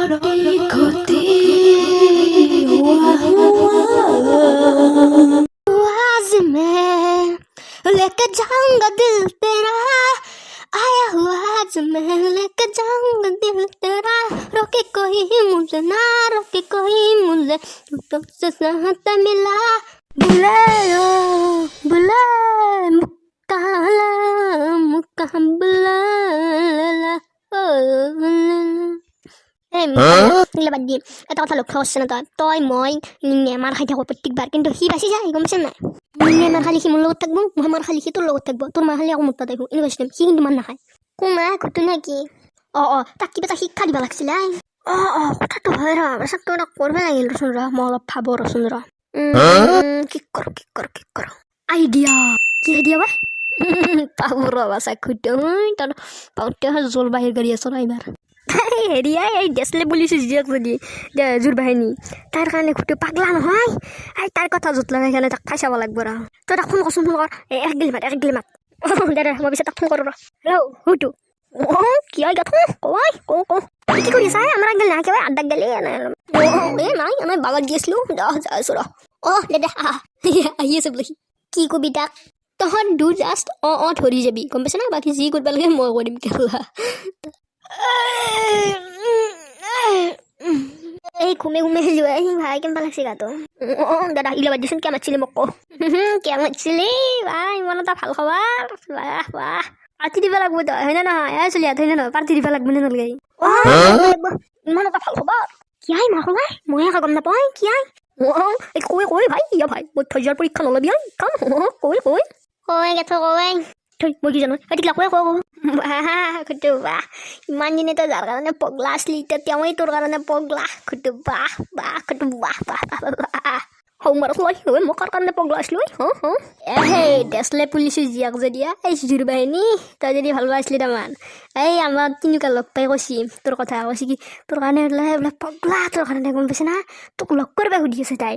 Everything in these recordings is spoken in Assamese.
खोती हुआ आवाज में लेके जाऊंगा दिल तेरा आया हुआ आज मैं लेके जाऊंगा दिल तेरा रोके कोई मुझे ना रोके कोई मुझे तो से साथ मिला बुले बुले मुकाला मुकाम बुला বাদ্যি এটা কথা লক্ষ্য করছে না তই মই মাৰ খাই থাকো প্ৰত্যেকবাৰ কিন্তু সি বাচি যায় গম পাইছে নাই মাৰ খালি সি মোৰ লগত থাকব মই মাৰ খালি সি তোৰ লগত থাকব তোৰ মাৰ খালি আকৌ মোৰ তাত আহিব এনেকুৱা চিষ্টেম সি কিন্তু মাৰ নাখায় কোনা ঘটো নেকি তাক কিবা এটা শিক্ষা দিব লাগিছিল কথাটো হয় চাকটো এটা কৰিব লাগিল ৰচোন মই অলপ ভাবো ৰচোন কি কৰো আইডিয়া কি আইডিয়া বা পাব ৰবা চাকুটো তাৰ পাওঁতে জল বাহিৰ গাড়ী আছ না এইবাৰ হেৰিয়াই এই ডেছলে বুলিছোঁ জীয়েক যদি জোৰ বাহিনী তাৰ কাৰণে খুটো পাগলা নহয় তাৰ কথা য'ত লগাই কাৰণে তাক খাই চাব লাগব ৰ তই তাক ফোন কৰচোন ফোন কৰ এক গিলি মাত দে মই পিছত তাক ফোন কৰোঁ ৰ হেল্ল' হুটো কি হয় গাথো কওঁ কি কৰি আছা আমাৰ একদম নাই কেবাই আড্ডাক গেলি নাই আমি বাগাত গিয়েছিলো যাই আছো ৰ দে আহি আছে বোলে কি কবি তাক তহঁত দু জাষ্ট ধৰি যাবি গম পাইছে না বাকী যি কৰিব লাগে মই কৰিম কেলা এই ঘুমে যোৱাই ভাই কেনেকুৱা লাগছে গাটো দাদা ইলা বাদ দিচোন কিয় মাতিছিলি মোক কিয় মাতিছিলি ইমান এটা ভাল খবৰ পাৰ্টি দিব লাগব তই হয়নে নহয় চলি ইয়াত হয়নে নহয় পাৰ্টি দিব লাগব নে নালাগে ইমান এটা ভাল খবৰ কিয়াই মাৰ খবৰ মই আকৌ গম নাপাওঁ কিয়াই কৈ ভাই ভাই মই ধৈৰ্য্যৰ পৰীক্ষা নলবি কৈ গেথ মই কি জানো কৈ খুটু বাহ ইমান দিনে তই যাৰ কাৰণে পগলা আছিলি এতিয়া তেওঁই তোৰ কাৰণে পগলা খুটু বাহ খুটু বাহ মাৰক লৈ মই কাৰ কাৰণে পগলা আছিলো ডেছলে পুলিচৰ জীয়াক যদি এই জোৰ বাহিনী তই যদি ভাল পাইছিলি তাৰমান এই আমাৰ তিনিওকা লগ পাই কৈছি তোৰ কথা কৈছে কি তোৰ কাৰণে বোলে পগলা তোৰ কাৰণে গম পাইছে না তোক লগ কৰিব সুধি আছে তই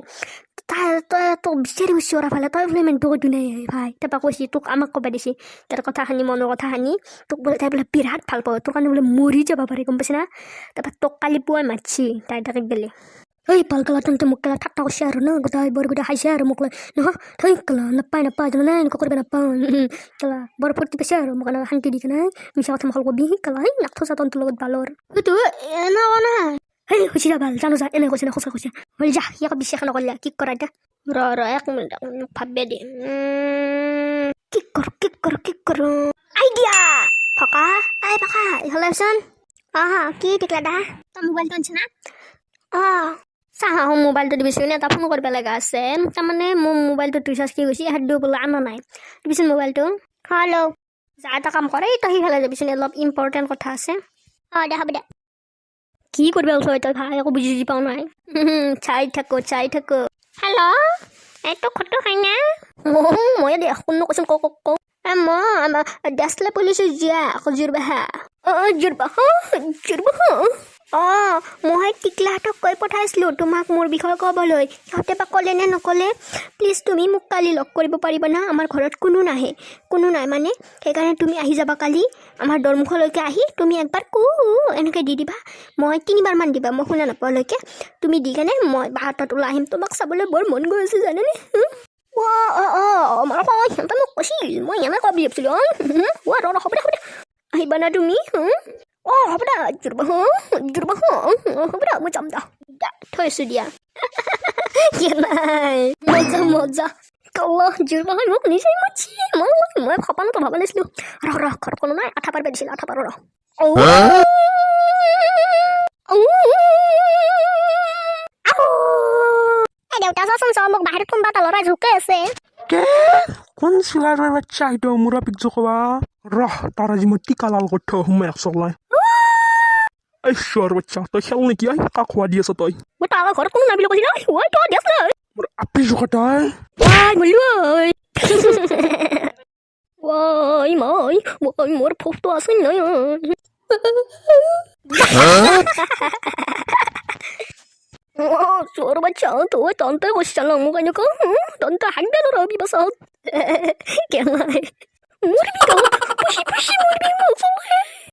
তোক বিচাৰি গৈছি ওৰা ফালে তই বোলে মেনটো কৈতো নাই ভাই তাৰপৰা কৈছি তোক আমাক ক'বা দিছি তাৰ কথা সানি মনৰ কথা সানি তোক বোলে তাই বোলে বিৰাট ভাল পাব তোৰ কাৰণে বোলে মৰি যাব পাৰে গম পাইছে না তাৰপৰা তোক কালি পুৱাই মাতছি তাই তাকে গেলি পাল কালা তহঁতে মোক কেলা ঠাট্টা কৰিছে আৰু ন গোটাই গোটা খাইছে আৰু মোক নহয় থৈ কেলা নাপায় জানানে এনেকুৱা কৰিব নাপাওঁ কেলা বৰ ফূৰ্তি পাইছে আৰু মোক শান্তি দি কেনে মিছা কথা মখল কবি কেলা নাকথোছা তহঁতৰ লগত বালৰ সেইটো এনেকুৱা নাই হৈছে ভাল জানো যা এনে কৈছে না সঁচা কৈছে বলে যা ইয়াক বিশ্বাস নকৰিলে কি কৰা এতিয়া ৰ এক মিনিট ভাববে দে কি কৰো আইডিয়া ফকা ইফালেচোন কি টিকলা দা তই মোবাইলটো আনিছে না চাহ মোবাইলটো দিবিচোন এটা ফোন কৰিব লগা আছে তাৰমানে মোৰ মোবাইলটো ৰিচাৰ্জ কি গৈছে হাত দিওঁ বোলে আনা নাই দিবিচোন মোবাইলটো হেল্ল' যা এটা কাম কৰে তই সিফালে যাবিচোন অলপ ইম্পৰ্টেণ্ট কথা আছে দে হ'ব দে কি কৰিব ওচৰ তই ভাই একো বুজি পাওঁ নাই চাই থাকো হেল্ল' এইটো খটো হয় না মই দে কোন কৈছোন কওঁ মই ডেছলে পুলিচৰ জীয়া আকৌ জোৰবাহা মই টিকলাহঁতক কৈ পঠাইছিলোঁ তোমাক মোৰ বিষয়ে ক'বলৈ সিহঁতে বা ক'লে নে নক'লে প্লিজ তুমি মোক কালি লগ কৰিব পাৰিবা না আমাৰ ঘৰত কোনো নাই মানে সেইকাৰণে তুমি আহি যাবা কালি আমাৰ দৰমুখলৈকে আহি তুমি একবাৰ এনেকৈ দি দিবা মই 3বাৰমান দিবা মই শুনা নাপালৈকে তুমি দি কেনে মই বাহাতত ওলাই আহিম তোমাক চাবলৈ বৰ মন গৈ আছে জানেনে আমাৰ সিহঁতে মোক কৈছিল মই এনেকৈ ক'ব ভাবিছিলোঁ হ'ব দে আহিবা না তুমি হ'ব দে হ'ব দে মই যাম দা থৈছোঁ দিয়া নাই মজা কল্লা জোৰবাহ মোক নিজে মাতছি মই সপোনতো ভাবা নাছিলোঁ ৰ ঘৰত কোনো নাই আঠা পাৰ দিছিল আঠা পাৰ দেউতা চাচোন চাওঁ মোক বাহিৰত কোনোবা এটা ল'ৰাই জোকে আছে কোন চিলাৰৰ বাচ্চা এইটো মূৰা পিকজো কবা তাৰ আজি মই টিকা লাল কৰি থৈ সোমাই চলাই বাচ্চা তই খেল নেকি কাক খোৱা দি আছ তই মই তাৰ ঘৰত কোনো নাই বুলি কৈছিল তই দেখ মোৰ আপি জোকা তই মোৰ ফটো আছে নাই চোৰ বাচ্চা তই তন্তে কৈছিল মোক এনেকুৱা তন্তে হাক দে ৰ বিবাচত কেলাই মৰিবি পুষি